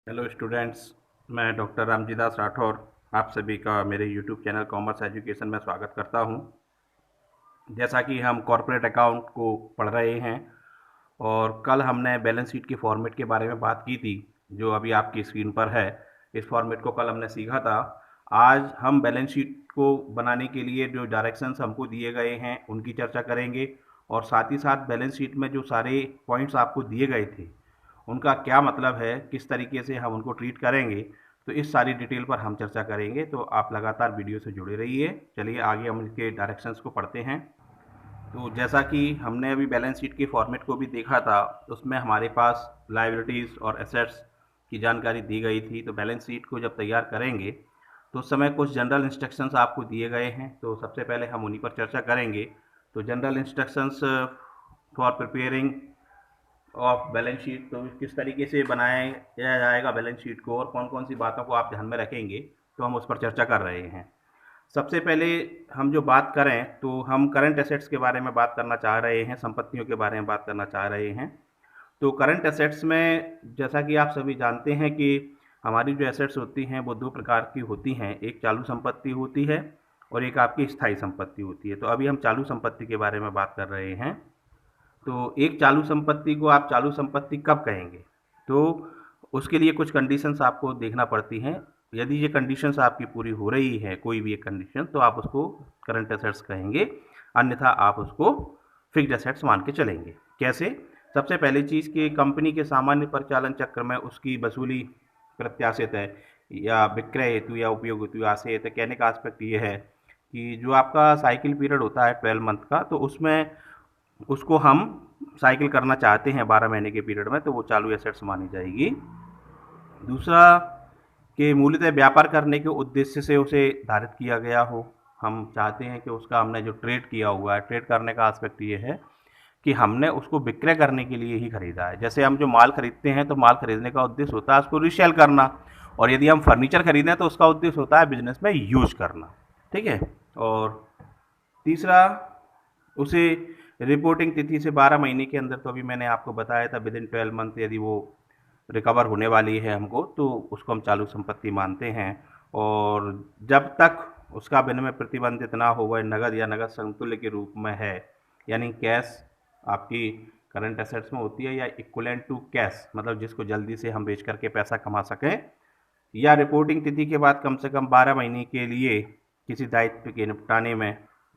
Hello students. मैं doctor Ramjidas Rathore आप सभी का मेरे यूट्यूब चैनल कॉमर्स एजुकेशन में स्वागत करता हूं। जैसा कि हम कॉर्पोरेट अकाउंट को पढ़ रहे हैं और कल हमने बैलेंस शीट के फॉर्मेट के बारे में बात की थी, जो अभी आपकी स्क्रीन पर है। इस फॉर्मेट को कल हमने सीखा था। आज हम बैलेंस शीट को बनाने के लिए जो डायरेक्शंस हमको दिए गए हैं उनकी चर्चा करेंगे, और साथ ही साथ बैलेंस शीट में जो सारे पॉइंट्स आपको दिए गए थे उनका क्या मतलब है, किस तरीके से हम उनको ट्रीट करेंगे, तो इस सारी डिटेल पर हम चर्चा करेंगे। तो आप लगातार वीडियो से जुड़े रहिए। चलिए आगे हम इसके डायरेक्शंस को पढ़ते हैं। तो जैसा कि हमने अभी बैलेंस शीट के फॉर्मेट को भी देखा था, उसमें हमारे पास लायबिलिटीज़ और एसेट्स की जानकारी दी गई थी। तो बैलेंस शीट को जब तैयार करेंगे तो उस समय कुछ जनरल इंस्ट्रक्शंस आपको दिए गए हैं, तो सबसे पहले हम उन्हीं पर चर्चा करेंगे। तो general instructions for preparing of balance sheet, तो किस तरीके से बनाया जाएगा बैलेंस शीट को और कौन कौन सी बातों को आप ध्यान में रखेंगे, तो हम उस पर चर्चा कर रहे हैं। सबसे पहले हम जो बात करें तो हम करंट एसेट्स के बारे में बात करना चाह रहे हैं, संपत्तियों के बारे में बात करना चाह रहे हैं। तो करंट एसेट्स में जैसा कि आप सभी जानते हैं कि हमारी जो एसेट्स होती हैं वो दो प्रकार की होती हैं। एक चालू संपत्ति होती है और एक आपकी स्थायी संपत्ति होती है। तो अभी हम चालू संपत्ति के बारे में बात कर रहे हैं। तो एक चालू संपत्ति को आप चालू संपत्ति कब कहेंगे, तो उसके लिए कुछ कंडीशंस आपको देखना पड़ती हैं। यदि ये कंडीशंस आपकी पूरी हो रही है, कोई भी एक कंडीशन, तो आप उसको करंट एसेट्स कहेंगे, अन्यथा आप उसको फिक्स्ड एसेट्स मान के चलेंगे। कैसे? सबसे पहली चीज़ कि कंपनी के सामान्य परिचालन चक्र में उसकी वसूली प्रत्याशित है या विक्रय हेतु या उपयोग हेतु आशय। तो कहने का आस्पेक्ट ये है कि जो आपका साइकिल पीरियड होता है 12 मंथ का, तो उसमें उसको हम साइकिल करना चाहते हैं 12 महीने के पीरियड में, तो वो चालू एसेट्स मानी जाएगी। दूसरा कि मूलतः व्यापार करने के उद्देश्य से उसे धारित किया गया हो। हम चाहते हैं कि उसका हमने जो ट्रेड किया हुआ है, ट्रेड करने का आस्पेक्ट ये है कि हमने उसको विक्रय करने के लिए ही खरीदा है। जैसे हम जो माल खरीदते हैं तो माल खरीदने का उद्देश्य होता है उसको रीसेल करना, और यदि हम फर्नीचर खरीदें तो उसका उद्देश्य होता है बिजनेस में यूज करना। ठीक है। और तीसरा, उसे रिपोर्टिंग तिथि से 12 महीने के अंदर, तो अभी मैंने आपको बताया था विद इन 12 मंथ यदि वो रिकवर होने वाली है हमको, तो उसको हम चालू संपत्ति मानते हैं। और जब तक उसका विनिमय प्रतिबंधित ना हो, वह नगद या नगद समतुल्य के रूप में है, यानी कैश आपकी करंट एसेट्स में होती है या इक्वलेंट टू कैश, मतलब जिसको जल्दी से हम बेच करके पैसा कमा सकें, या रिपोर्टिंग तिथि के बाद कम से कम 12 महीने के लिए किसी दायित्व के निपटाने में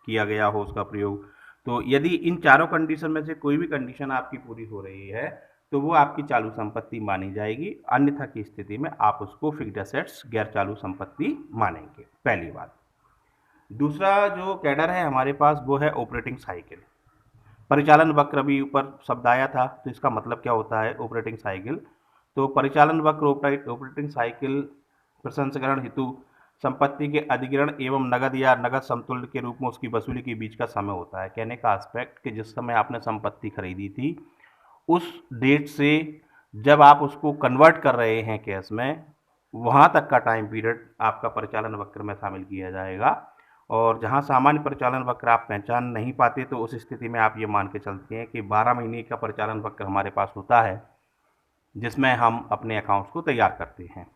किया गया हो उसका प्रयोग। तो यदि इन चारों कंडीशन में से कोई भी कंडीशन आपकी पूरी हो रही है तो वो आपकी चालू संपत्ति मानी जाएगी, अन्यथा की स्थिति में आप उसको फिक्स्ड एसेट्स गैर चालू संपत्ति मानेंगे। पहली बात। दूसरा जो कैडर है हमारे पास वो है ऑपरेटिंग साइकिल। परिचालन वक्र अभी ऊपर शब्द आया था, तो इसका मतलब क्या होता है ऑपरेटिंग साइकिल। तो परिचालन वक्र ऑपरेटिंग साइकिल प्रसंस्करण हेतु संपत्ति के अधिग्रहण एवं नगद या नगद समतुल्य के रूप में उसकी वसूली के बीच का समय होता है। कहने का एस्पेक्ट कि जिस समय आपने संपत्ति खरीदी थी उस डेट से जब आप उसको कन्वर्ट कर रहे हैं कैश में, वहाँ तक का टाइम पीरियड आपका परिचालन वक्र में शामिल किया जाएगा। और जहाँ सामान्य परिचालन वक्र आप पहचान नहीं पाते तो उस स्थिति में आप ये मान के चलते हैं कि 12 महीने का परिचालन वक्र हमारे पास होता है जिसमें हम अपने अकाउंट्स को तैयार करते हैं।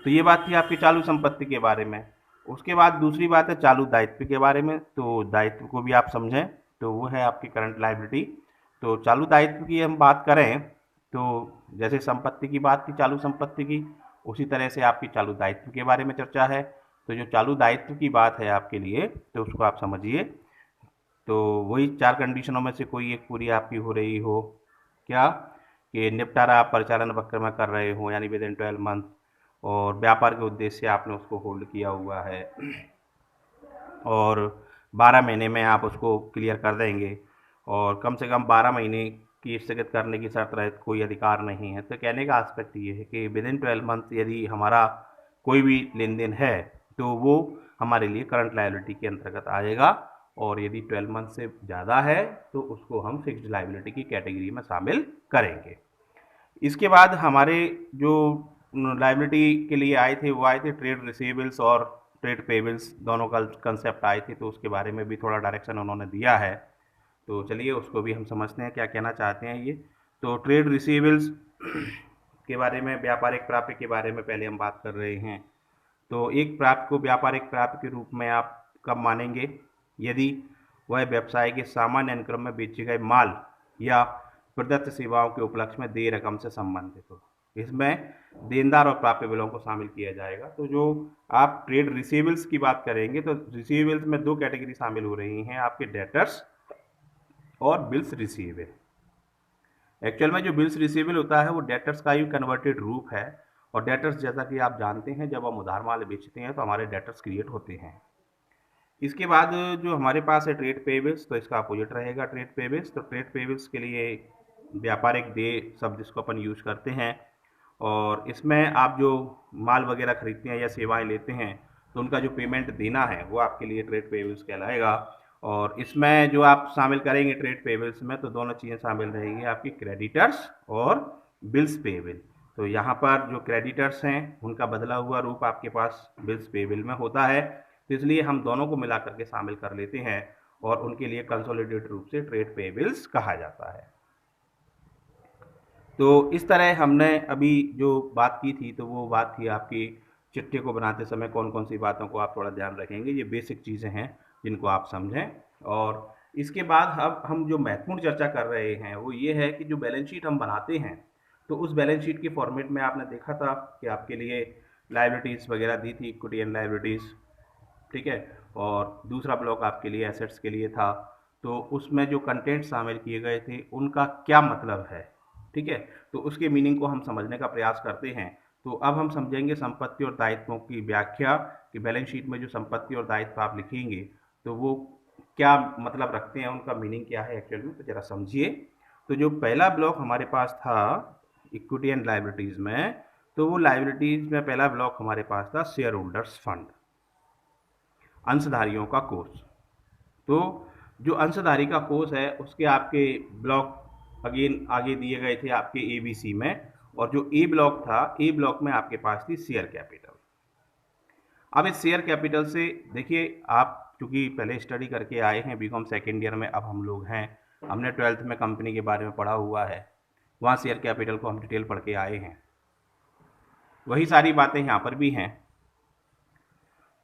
तो ये बात थी आपकी चालू संपत्ति के बारे में। उसके बाद दूसरी बात है चालू दायित्व के बारे में। तो दायित्व को भी आप समझें, तो वो है आपकी करंट लायबिलिटी। तो चालू दायित्व की हम बात करें तो जैसे संपत्ति की बात की चालू संपत्ति की, उसी तरह से आपकी चालू दायित्व के बारे में चर्चा है। तो जो चालू दायित्व की बात है आपके लिए, तो उसको आप समझिए। तो वही चार कंडीशनों में से कोई एक पूरी आपकी हो रही हो। क्या? कि निपटारा आप परिचालन वक्र में कर रहे हो यानी विद इन 12 मंथ, और व्यापार के उद्देश्य से आपने उसको होल्ड किया हुआ है और 12 महीने में आप उसको क्लियर कर देंगे, और कम से कम 12 महीने की स्थगित करने की शर्त रहित कोई अधिकार नहीं है। तो कहने का आस्पेक्ट ये है कि विद इन 12 मंथ यदि हमारा कोई भी लेन देन है तो वो हमारे लिए करंट लायबिलिटी के अंतर्गत आएगा, और यदि 12 मंथ से ज़्यादा है तो उसको हम फिक्स्ड लायबिलिटी की कैटेगरी में शामिल करेंगे। इसके बाद हमारे जो लायबिलिटी के लिए आए थे वो आए थे ट्रेड रिसीवेबल्स और ट्रेड पेबल्स, दोनों का कंसेप्ट आए थे, तो उसके बारे में भी थोड़ा डायरेक्शन उन्होंने दिया है। तो चलिए उसको भी हम समझते हैं क्या कहना चाहते हैं ये। तो ट्रेड रिसीवेबल्स के बारे में, व्यापारिक प्राप्य के बारे में पहले हम बात कर रहे हैं। तो एक प्राप्य को व्यापारिक प्राप्य के रूप में आप कब मानेंगे? यदि वह व्यवसाय के सामान्य अनुक्रम में बेचे गए माल या प्रदत्त सेवाओं के उपलक्ष्य में देय रकम से संबंधित हो। इसमें देनदार और प्राप्य बिलों को शामिल किया जाएगा। तो जो आप ट्रेड रिसीवेबल्स की बात करेंगे तो रिसीवेबल्स में दो कैटेगरी शामिल हो रही हैं, आपके डेटर्स और बिल्स रिसीवेबल। एक्चुअल में जो बिल्स रिसीवेबल होता है वो डेटर्स का ही कन्वर्टेड रूप है, और डेटर्स जैसा कि आप जानते हैं जब हम उधार माल बेचते हैं तो हमारे डेटर्स क्रिएट होते हैं। इसके बाद जो हमारे पास है ट्रेड पेबल्स, तो इसका अपोजिट रहेगा ट्रेड पेबल्स। तो ट्रेड पेबल्स के लिए व्यापारिक देय शब्द जिसको अपन यूज करते हैं, और इसमें आप जो माल वगैरह खरीदते हैं या सेवाएं लेते हैं तो उनका जो पेमेंट देना है वो आपके लिए ट्रेड पेबल्स कहलाएगा। और इसमें जो आप शामिल करेंगे ट्रेड पेबल्स में, तो दोनों चीज़ें शामिल रहेंगी, आपकी क्रेडिटर्स और बिल्स पेबल। तो यहाँ पर जो क्रेडिटर्स हैं उनका बदला हुआ रूप आपके पास बिल्स पेबल में होता है, तो इसलिए हम दोनों को मिला करके शामिल कर लेते हैं और उनके लिए कंसोलिडेटेड रूप से ट्रेड पेबल्स कहा जाता है। तो इस तरह हमने अभी जो बात की थी तो वो बात थी आपकी चिट्ठे को बनाते समय कौन कौन सी बातों को आप थोड़ा ध्यान रखेंगे। ये बेसिक चीज़ें हैं जिनको आप समझें। और इसके बाद अब हम जो महत्वपूर्ण चर्चा कर रहे हैं वो ये है कि जो बैलेंस शीट हम बनाते हैं तो उस बैलेंस शीट के फॉर्मेट में आपने देखा था कि आपके लिए लायबिलिटीज़ वगैरह दी थी, इक्विटी एंड लायबिलिटीज़, ठीक है। और दूसरा ब्लॉक आपके लिए एसेट्स के लिए था। तो उसमें जो कंटेंट शामिल किए गए थे उनका क्या मतलब है, ठीक है। तो उसके मीनिंग को हम समझने का प्रयास करते हैं। तो अब हम समझेंगे संपत्ति और दायित्वों की व्याख्या, कि बैलेंस शीट में जो संपत्ति और दायित्व आप लिखेंगे तो वो क्या मतलब रखते हैं, उनका मीनिंग क्या है एक्चुअल में, तो जरा समझिए। तो जो पहला ब्लॉक हमारे पास था इक्विटी एंड लायबिलिटीज़ में, तो वो लायबिलिटीज़ में पहला ब्लॉक हमारे पास था शेयर होल्डर्स फंड, अंशधारियों का कोष। तो जो अंशधारी का कोष है उसके आपके ब्लॉक अगेन आगे दिए गए थे आपके ABC में, और जो ए ब्लॉक था, ए ब्लॉक में आपके पास थी शेयर कैपिटल। अब इस शेयर कैपिटल से देखिए, आप चूंकि पहले स्टडी करके आए हैं बीकॉम सेकेंड ईयर में, अब हम लोग हैं, हमने 12th में कंपनी के बारे में पढ़ा हुआ है, वहाँ शेयर कैपिटल को हम डिटेल पढ़ के आए हैं, वही सारी बातें यहाँ पर भी हैं।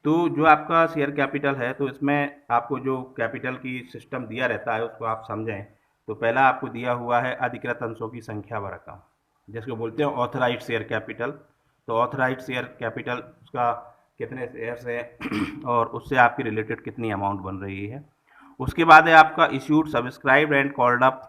तो जो आपका शेयर कैपिटल है तो इसमें आपको जो कैपिटल की सिस्टम दिया रहता है उसको आप समझें। तो पहला आपको दिया हुआ है अधिकृत अंशों की संख्या व रकम, जिसको बोलते हैं ऑथराइज्ड शेयर कैपिटल। तो ऑथराइज्ड शेयर कैपिटल उसका कितने शेयर्स है और उससे आपकी रिलेटेड कितनी अमाउंट बन रही है। उसके बाद है आपका issued, subscribed and called up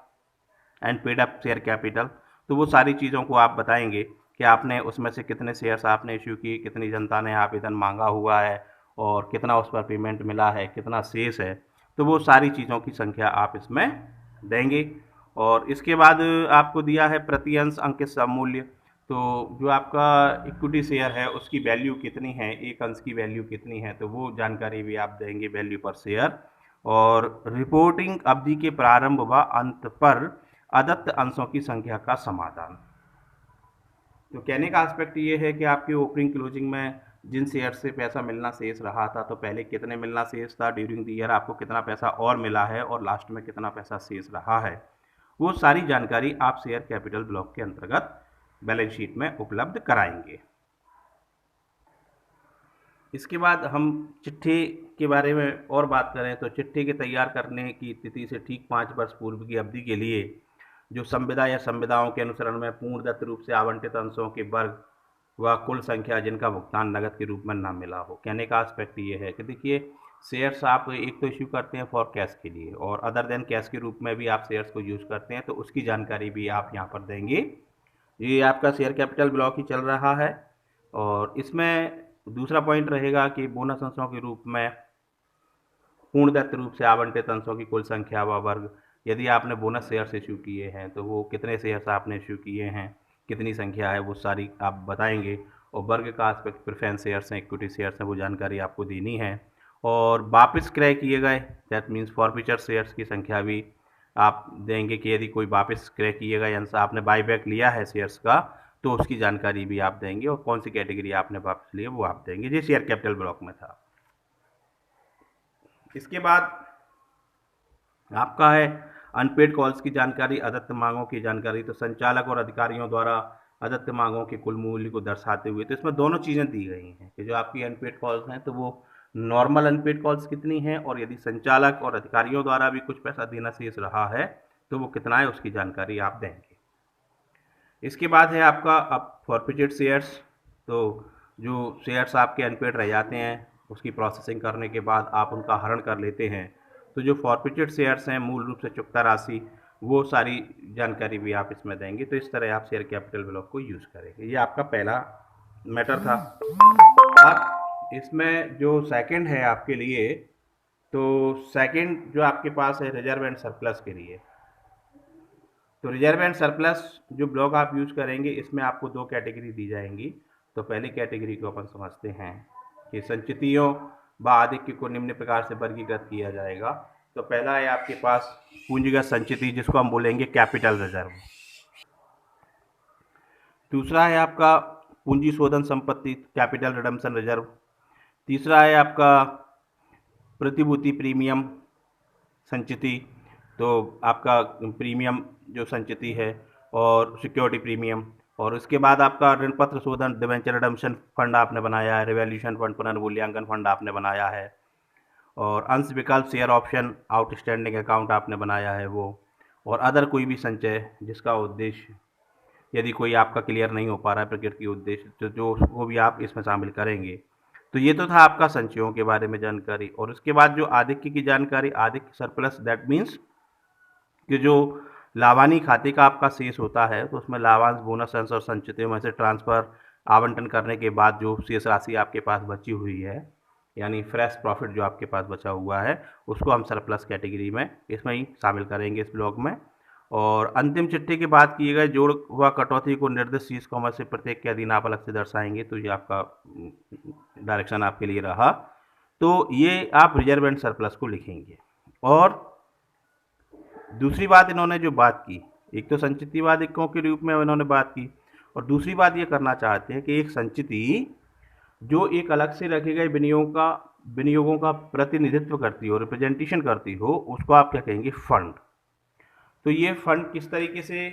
and paid up share capital. तो वो सारी चीज़ों को आप बताएंगे कि आपने उसमें से कितने शेयर्स आपने इश्यू की, कितनी जनता ने आवेदन मांगा हुआ है और कितना उस पर पेमेंट मिला है, कितना शेष है। तो वो सारी चीज़ों की संख्या आप इसमें देंगे। और इसके बाद आपको दिया है प्रति अंश अंकित सममूल्य। तो जो आपका इक्विटी शेयर है उसकी वैल्यू कितनी है, एक अंश की वैल्यू कितनी है, तो वो जानकारी भी आप देंगे, वैल्यू पर शेयर। और रिपोर्टिंग अवधि के प्रारंभ व अंत पर अदत्त अंशों की संख्या का समाधान। तो कहने का एस्पेक्ट ये है कि आपके ओपनिंग क्लोजिंग में जिन शेयर से पैसा मिलना शेष रहा था, तो पहले कितने मिलना शेष था, ड्यूरिंग द ईयर आपको कितना पैसा और मिला है, और लास्ट में कितना पैसा शेष रहा है, वो सारी जानकारी आप शेयर कैपिटल ब्लॉक के अंतर्गत बैलेंस शीट में उपलब्ध कराएंगे। इसके बाद हम चिट्ठी के बारे में और बात करें तो चिट्ठी के तैयार करने की तिथि से ठीक 5 वर्ष पूर्व की अवधि के लिए जो संविदा या संविदाओं के अनुसरण में पूर्णदत्त रूप से आवंटित अंशों के वर्ग व कुल संख्या जिनका भुगतान नगद के रूप में ना मिला हो। कहने का एस्पेक्ट ये है कि देखिए, शेयर्स आप एक तो इश्यू करते हैं फॉर कैश के लिए, और अदर देन कैश के रूप में भी आप शेयर्स को यूज़ करते हैं, तो उसकी जानकारी भी आप यहाँ पर देंगे। ये आपका शेयर कैपिटल ब्लॉक ही चल रहा है। और इसमें दूसरा पॉइंट रहेगा कि बोनस अंशों के रूप में पूर्णदत्त रूप से आवंटित अंशों की कुल संख्या व वर्ग। यदि आपने बोनस शेयर्स इशू किए हैं तो वो कितने शेयर्स आपने इशू किए हैं, कितनी संख्या है, वो सारी आप बताएंगे। और वर्ग का एस्पेक्ट प्रेफरेंस शेयर्स हैं, इक्विटी शेयर्स हैं, वो जानकारी आपको देनी है। और वापस क्रय किए गए, दैट मीन्स फॉरफीचर शेयर्स की संख्या भी आप देंगे कि यदि कोई वापस क्रय किए गए अंश आपने बाई बैक लिया है शेयर्स का, तो उसकी जानकारी भी आप देंगे, और कौन सी कैटेगरी आपने वापस ली है वो आप देंगे। ये शेयर कैपिटल ब्लॉक में था। इसके बाद आपका है अनपेड कॉल्स की जानकारी, अदत्त मांगों की जानकारी। तो संचालक और अधिकारियों द्वारा अदत्त मांगों के कुल मूल्य को दर्शाते हुए। तो इसमें दोनों चीज़ें दी गई हैं कि जो आपकी अनपेड कॉल्स हैं तो वो नॉर्मल अनपेड कॉल्स कितनी हैं, और यदि संचालक और अधिकारियों द्वारा भी कुछ पैसा देना शेष रहा है तो वो कितना है उसकी जानकारी आप देंगे। इसके बाद है आपका अब फॉरफिटेड शेयर्स। तो जो शेयर्स आपके अनपेड रह जाते हैं उसकी प्रोसेसिंग करने के बाद आप उनका हरण कर लेते हैं, तो जो फॉरफिटेड शेयर्स हैं मूल रूप से चुकता राशि, वो सारी जानकारी भी आप इसमें देंगे। तो इस तरह आप शेयर कैपिटल ब्लॉक को यूज़ करेंगे। ये आपका पहला मैटर था। अब इसमें जो सेकंड है आपके लिए, तो सेकंड जो आपके पास है रिजर्व एंड सरप्लस के लिए। तो रिजर्व एंड सरप्लस जो ब्लॉक आप यूज करेंगे इसमें आपको दो कैटेगरी दी जाएंगी। तो पहली कैटेगरी को अपन समझते हैं कि संचितियों व आधिक्य को निम्न प्रकार से वर्गीकृत किया जाएगा। तो पहला है आपके पास पूंजीगत संचिति, जिसको हम बोलेंगे कैपिटल रिजर्व। दूसरा है आपका पूंजी शोधन संपत्ति, कैपिटल रिडम्पशन रिजर्व। तीसरा है आपका प्रतिभूति प्रीमियम संचिति, तो आपका प्रीमियम जो संचिति है और सिक्योरिटी प्रीमियम। और उसके बाद आपका ऋण पत्र शोधन डिवेंचर रिडम्पशन फंड आपने बनाया है, रिवैल्यूएशन फंड पुनर्मूल्यांकन फंड आपने बनाया है, और अंश विकल्प शेयर ऑप्शन आउटस्टैंडिंग अकाउंट आपने बनाया है वो, और अदर कोई भी संचय जिसका उद्देश्य यदि कोई आपका क्लियर नहीं हो पा रहा है प्रकृति उद्देश्य, तो जो वो भी आप इसमें शामिल करेंगे। तो ये तो था आपका संचयों के बारे में जानकारी। और उसके बाद जो आधिक्य की जानकारी, आधिक्य सरप्लस, दैट मीन्स कि जो लाभानी खाते का आपका शेष होता है तो उसमें लाभांश, बोनस अंश और संचितियों में से ट्रांसफ़र आवंटन करने के बाद जो शेष राशि आपके पास बची हुई है, यानी फ्रेश प्रॉफिट जो आपके पास बचा हुआ है, उसको हम सरप्लस कैटेगरी में इसमें ही शामिल करेंगे इस ब्लॉक में। और अंतिम चिट्ठी के बाद किए गए जोड़ व कटौती को निर्दिष्ट शीर्ष कॉमा से प्रत्येक के अधीन आप अलग से दर्शाएंगे। तो ये आपका डायरेक्शन आपके लिए रहा। तो ये आप रिजर्व एंड सरप्लस को लिखेंगे। और दूसरी बात इन्होंने जो बात की, एक तो संचितिवादिकों के रूप में इन्होंने बात की, और दूसरी बात ये करना चाहते हैं कि एक संचिति जो एक अलग से रखे गए विनियोगों का प्रतिनिधित्व करती हो, रिप्रेजेंटेशन करती हो, उसको आप क्या कहेंगे, फंड। तो ये फंड किस तरीके से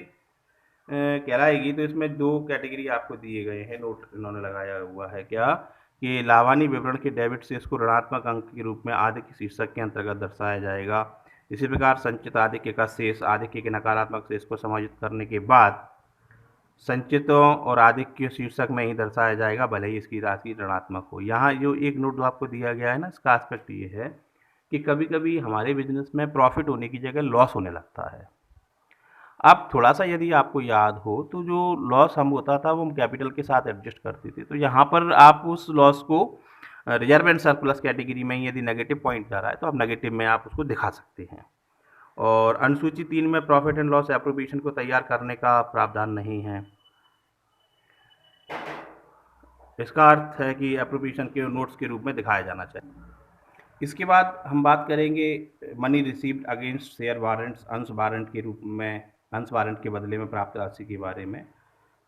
कहलाएगी, तो इसमें दो कैटेगरी आपको दिए गए हैं, नोट इन्होंने लगाया हुआ है क्या कि लाभानी विवरण के डेबिट से इसको ऋणात्मक अंक के रूप में आधिक्य शीर्षक के अंतर्गत दर्शाया जाएगा। इसी प्रकार संचित आधिक्य का शेष आधिक्य के नकारात्मक शेष को समायोजित करने के बाद संचितों और आधिक्य शीर्षक में ही दर्शाया जाएगा, भले ही इसकी राशि ऋणात्मक हो। यहाँ जो एक नोट आपको दिया गया है ना, इसका एस्पेक्ट ये है कि कभी कभी हमारे बिजनेस में प्रॉफिट होने की जगह लॉस होने लगता है। अब थोड़ा सा यदि आपको याद हो तो जो लॉस हम होता था वो हम कैपिटल के साथ एडजस्ट करते थे। तो यहाँ पर आप उस लॉस को रिजर्व एंड सरप्लस कैटेगरी में यदि नेगेटिव पॉइंट जा रहा है तो आप नेगेटिव में आप उसको दिखा सकते हैं। और अनुसूची 3 में प्रॉफिट एंड लॉस एप्रोप्रिएशन को तैयार करने का प्रावधान नहीं है। इसका अर्थ है कि एप्रोप्रिएशन के नोट्स के रूप में दिखाया जाना चाहिए। इसके बाद हम बात करेंगे money received against share warrants, अंश वारंट के रूप में, अंश वारंट के बदले में प्राप्त राशि के बारे में।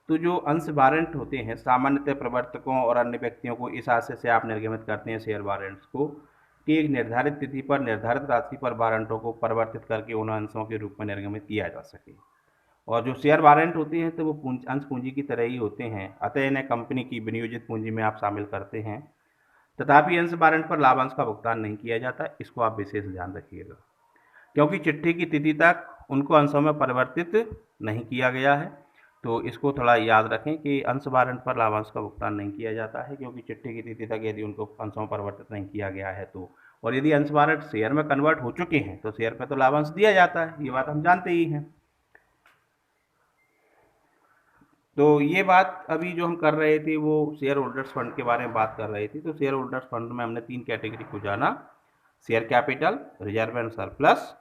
तो जो अंश वारंट होते हैं सामान्यतः प्रवर्तकों और अन्य व्यक्तियों को इस आशय से आप निर्गमित करते हैं शेयर वारंट्स को कि एक निर्धारित तिथि पर निर्धारित राशि पर वारंटों को परिवर्तित करके उन अंशों के रूप में निर्गमित किया जा सके। और जो शेयर वारंट होते हैं तो वो अंश पूंजी की तरह ही होते हैं, अतः इन्हें कंपनी की विनियोजित पूंजी में आप शामिल करते हैं। तथापि अंश वारंट पर लाभांश का भुगतान नहीं किया जाता, इसको आप विशेष ध्यान रखिएगा, क्योंकि चिट्ठी की तिथि तक उनको अंशों में परिवर्तित नहीं किया गया है। तो इसको थोड़ा याद रखें कि अंश वारंट पर लाभांश का भुगतान नहीं किया जाता है, क्योंकि चिट्ठी की तिथि तक यदि उनको अंशों में परिवर्तित नहीं किया गया है तो। और यदि अंश वारंट शेयर में कन्वर्ट हो चुके हैं तो शेयर पर तो लाभांश दिया जाता है, ये बात हम जानते ही हैं। तो ये बात अभी जो हम कर रहे थे वो शेयर होल्डर्स फंड के बारे में बात कर रहे थे। तो शेयर होल्डर्स फंड में हमने 3 कैटेगरी को जाना, share capital, reserve and surplus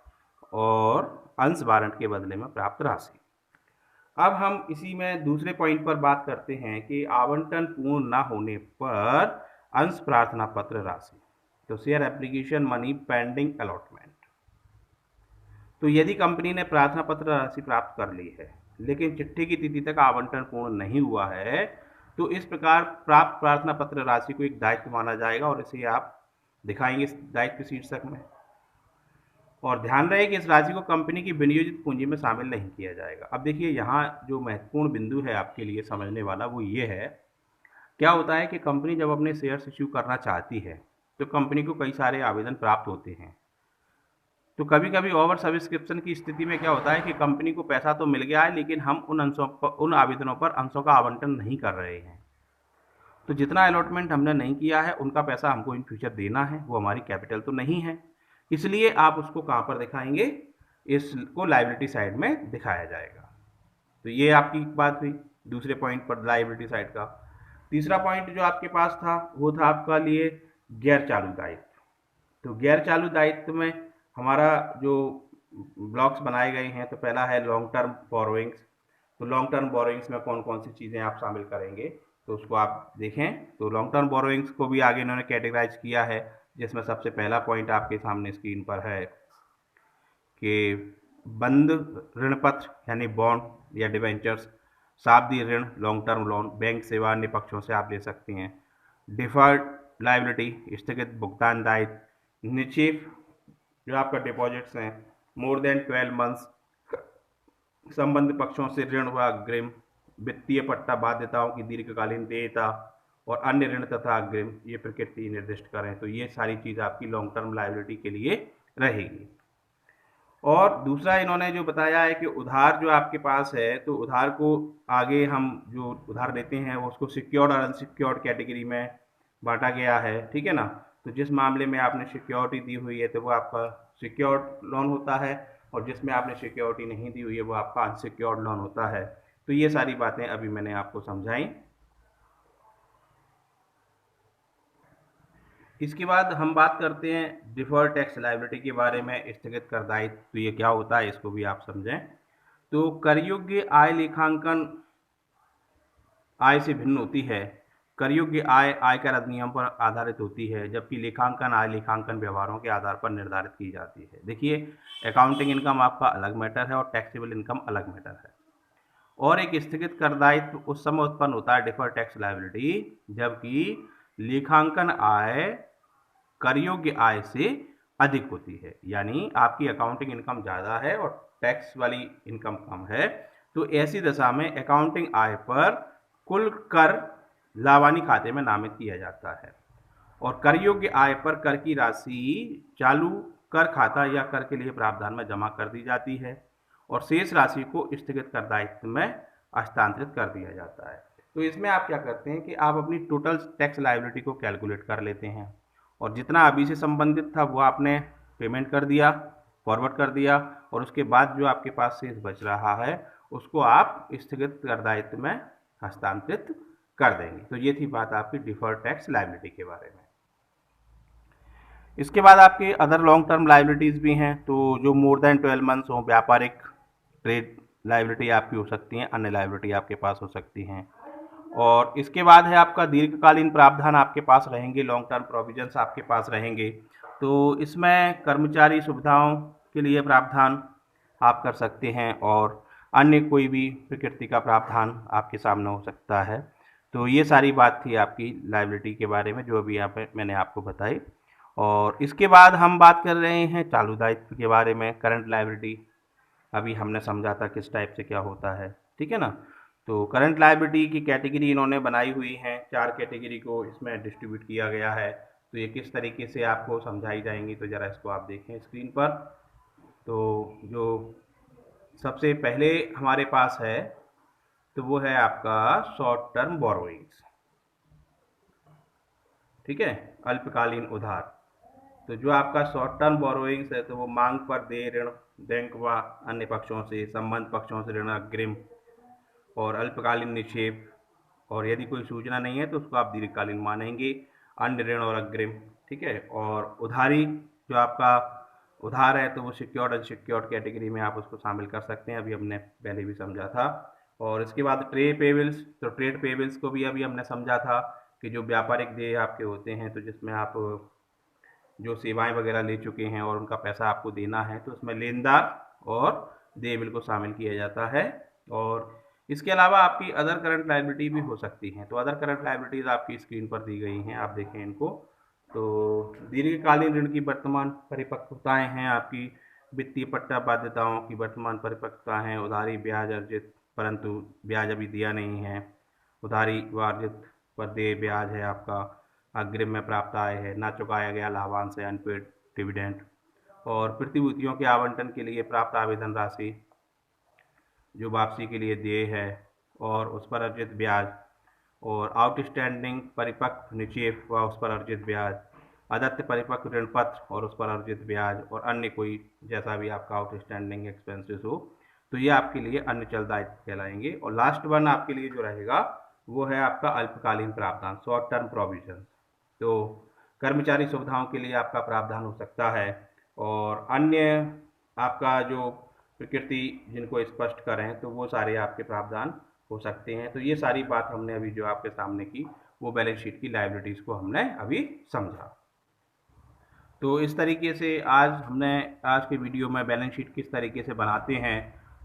और अंश वारंट के बदले में प्राप्त राशि। अब हम इसी में दूसरे पॉइंट पर बात करते हैं कि आवंटन पूर्ण न होने पर अंश प्रार्थना पत्र राशि, तो share application money pending allotment. तो यदि कंपनी ने प्रार्थना पत्र राशि प्राप्त कर ली है लेकिन चिट्ठी की तिथि तक आवंटन पूर्ण नहीं हुआ है, तो इस प्रकार प्राप्त प्रार्थना पत्र राशि को एक दायित्व माना जाएगा और इसे आप दिखाएंगे इस दायित्व शीर्षक में। और ध्यान रहे कि इस राशि को कंपनी की विनियोजित पूंजी में शामिल नहीं किया जाएगा। अब देखिए यहाँ जो महत्वपूर्ण बिंदु है आपके लिए समझने वाला वो ये है, क्या होता है कि कंपनी जब अपने शेयर्स इश्यू करना चाहती है तो कंपनी को कई सारे आवेदन प्राप्त होते हैं। तो कभी कभी ओवर सब्सक्रिप्शन की स्थिति में क्या होता है कि कंपनी को पैसा तो मिल गया है लेकिन हम उन आवेदनों पर अंशों का आवंटन नहीं कर रहे हैं। तो जितना अलॉटमेंट हमने नहीं किया है उनका पैसा हमको इन फ्यूचर देना है, वो हमारी कैपिटल तो नहीं है। इसलिए आप उसको कहाँ पर दिखाएंगे, इसको लाइबिलिटी साइड में दिखाया जाएगा। तो ये आपकी बात हुई दूसरे पॉइंट पर लाइबिलिटी साइड का। तीसरा पॉइंट जो आपके पास था वो था आपका लिए गैर चालू दायित्व। तो गैर चालू दायित्व में हमारा जो ब्लॉक्स बनाए गए हैं, तो पहला है लॉन्ग टर्म बोरोइंग्स। तो लॉन्ग टर्म बोरोइंग्स में कौन कौन सी चीज़ें आप शामिल करेंगे, तो उसको आप देखें। तो लॉन्ग टर्म बोरोइंग्स को भी आगे इन्होंने कैटेगराइज किया है, जिसमें सबसे पहला पॉइंट आपके सामने स्क्रीन पर है कि बंद ऋण पत्र यानी बॉन्ड या डिवेंचर्स, सावधि ऋण लॉन्ग टर्म लोन, बैंक सेवा अन्य पक्षों से आप ले सकते हैं। डिफर्ड लाइबिलिटी स्थगित भुगतान दायित्व, निश्चित जो आपका डिपॉजिट्स हैं मोर देन 12 मंथ्स, संबंध पक्षों से ऋण व अग्रिम, वित्तीय पट्टा बाध्यताओं की दीर्घकालीन देयता और अन्य ऋण तथा अग्रिम ये प्रकृति निर्दिष्ट करें। तो ये सारी चीज़ आपकी लॉन्ग टर्म लाइबिलिटी के लिए रहेगी। और दूसरा इन्होंने जो बताया है कि उधार जो आपके पास है, तो उधार को आगे हम जो उधार देते हैं वो उसको सिक्योर्ड और अनसिक्योर्ड कैटेगरी में बांटा गया है, ठीक है ना। तो जिस मामले में आपने सिक्योरिटी दी हुई है तो वो आपका सिक्योर्ड लोन होता है, और जिसमें आपने सिक्योरिटी नहीं दी हुई है वो आपका अनसिक्योर्ड लोन होता है। तो ये सारी बातें अभी मैंने आपको समझाई। इसके बाद हम बात करते हैं डिफर्ड टैक्स लायबिलिटी के बारे में, स्थगित कर दायित्व। तो ये क्या होता है इसको भी आप समझें। तो कर योग्य आय लेखांकन आय से भिन्न होती है। कर योग्य आय आयकर अधिनियम पर आधारित होती है, जबकि लेखांकन आय लेखांकन व्यवहारों के आधार पर निर्धारित की जाती है। देखिए, अकाउंटिंग इनकम आपका अलग मैटर है और टैक्सेबल इनकम अलग मैटर है। और एक स्थगित कर दायित्व उस समय उत्पन्न होता है डिफर्ड टैक्स लायबिलिटी, जबकि लेखांकन आय कर योग्य आय से अधिक होती है। यानी आपकी अकाउंटिंग इनकम ज़्यादा है और टैक्स वाली इनकम कम है, तो ऐसी दशा में अकाउंटिंग आय पर कुल कर लावानी खाते में नामित किया जाता है, और कर योग्य आय पर कर की राशि चालू कर खाता या कर के लिए प्रावधान में जमा कर दी जाती है, और शेष राशि को स्थगित कर दायित्व में हस्तांतरित कर दिया जाता है। तो इसमें आप क्या करते हैं कि आप अपनी टोटल टैक्स लायबिलिटी को कैलकुलेट कर लेते हैं, और जितना अभी से संबंधित था वो आपने पेमेंट कर दिया, फॉरवर्ड कर दिया, और उसके बाद जो आपके पास शेष बच रहा है उसको आप स्थगित कर दायित्व में हस्तांतरित कर देंगे। तो ये थी बात आपकी डिफर्ड टैक्स लायबिलिटी के बारे में। इसके बाद आपके अदर लॉन्ग टर्म लायबिलिटीज़ भी हैं, तो जो मोर देन 12 मंथ्स हो, व्यापारिक ट्रेड लायबिलिटी आपकी हो सकती हैं, अन्य लायबिलिटी आपके पास हो सकती हैं। और इसके बाद है आपका दीर्घकालीन प्रावधान आपके पास रहेंगे, लॉन्ग टर्म प्रोविजंस आपके पास रहेंगे। तो इसमें कर्मचारी सुविधाओं के लिए प्रावधान आप कर सकते हैं, और अन्य कोई भी प्रकृति का प्रावधान आपके सामने हो सकता है। तो ये सारी बात थी आपकी लायबिलिटी के बारे में जो अभी मैंने आपको बताई। और इसके बाद हम बात कर रहे हैं चालू दायित्व के बारे में, करंट लायबिलिटी। अभी हमने समझा था किस टाइप से क्या होता है, ठीक है ना। तो करंट लायबिलिटी की कैटेगरी इन्होंने बनाई हुई हैं, 4 कैटेगरी को इसमें डिस्ट्रीब्यूट किया गया है। तो ये किस तरीके से आपको समझाई जाएंगी, तो ज़रा इसको आप देखें स्क्रीन पर। तो जो सबसे पहले हमारे पास है तो वो है आपका शॉर्ट टर्म बोरोइंग्स, ठीक है, अल्पकालीन उधार। तो जो आपका शॉर्ट टर्म बोरोइंग्स है तो वो मांग पर देय ऋण, बैंक व अन्य पक्षों से, संबंध पक्षों से ऋण अग्रिम और अल्पकालीन निक्षेप, और यदि कोई सूचना नहीं है तो उसको आप दीर्घकालीन मानेंगे, अन्य ऋण और अग्रिम, ठीक है। और उधारी जो आपका उधार है तो वो सिक्योर्ड अनसिक्योर्ड कैटेगरी में आप उसको शामिल कर सकते हैं, अभी हमने पहले भी समझा था। और इसके बाद ट्रेड पेबल्स, तो ट्रेड पेबल्स को भी अभी हमने समझा था कि जो व्यापारिक देय आपके होते हैं, तो जिसमें आप जो सेवाएं वगैरह ले चुके हैं और उनका पैसा आपको देना है, तो उसमें लेनदार और देय बिल को शामिल किया जाता है। और इसके अलावा आपकी अदर करंट लायबिलिटी भी हो सकती हैं। तो अदर करंट लायबिलिटीज़ आपकी स्क्रीन पर दी गई हैं, आप देखें इनको। तो दीर्घकालीन ऋण की वर्तमान परिपक्वताएं हैं आपकी वित्तीय पट्टा बाध्यताओं की वर्तमान परिपक्वता है, उधारी ब्याज अर्जित परंतु ब्याज अभी दिया नहीं है, उधारी व अर्जित पर देय ब्याज है आपका, अग्रिम में प्राप्त आय है, ना चुकाया गया लाभांश है, अनपेड डिविडेंड, और प्रतिभूतियों के आवंटन के लिए प्राप्त आवेदन राशि जो वापसी के लिए देय है और उस पर अर्जित ब्याज, और आउटस्टैंडिंग परिपक्व निक्षेप व उस पर अर्जित ब्याज, अदत्त परिपक्व ऋण पत्र और उस पर अर्जित ब्याज, और अन्य कोई जैसा भी आपका आउटस्टैंडिंग एक्सपेंसेस हो, तो ये आपके लिए अन्य चल दायित्व कहलाएंगे। और लास्ट वन आपके लिए जो रहेगा वो है आपका अल्पकालीन प्रावधान, शॉर्ट टर्म प्रोविजन। तो कर्मचारी सुविधाओं के लिए आपका प्रावधान हो सकता है, और अन्य आपका जो प्रकृति जिनको स्पष्ट करें तो वो सारे आपके प्रावधान हो सकते हैं। तो ये सारी बात हमने अभी जो आपके सामने की वो बैलेंस शीट की लायबिलिटीज़ को हमने अभी समझा। तो इस तरीके से आज के वीडियो में बैलेंस शीट किस तरीके से बनाते हैं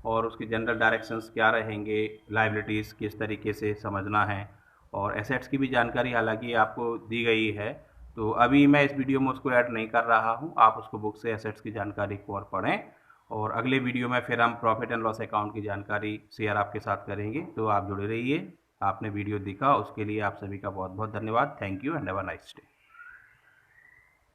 और उसके जनरल डायरेक्शंस क्या रहेंगे, लायबिलिटीज़ किस तरीके से समझना है, और एसेट्स की भी जानकारी हालांकि आपको दी गई है। तो अभी मैं इस वीडियो में उसको ऐड नहीं कर रहा हूँ, आप उसको बुक से एसेट्स की जानकारी को और पढ़ें, और अगले वीडियो में फिर हम प्रॉफिट एंड लॉस अकाउंट की जानकारी शेयर आपके साथ करेंगे। तो आप जुड़े रहिए। आपने वीडियो देखा उसके लिए आप सभी का बहुत बहुत धन्यवाद। Thank you and have a nice day.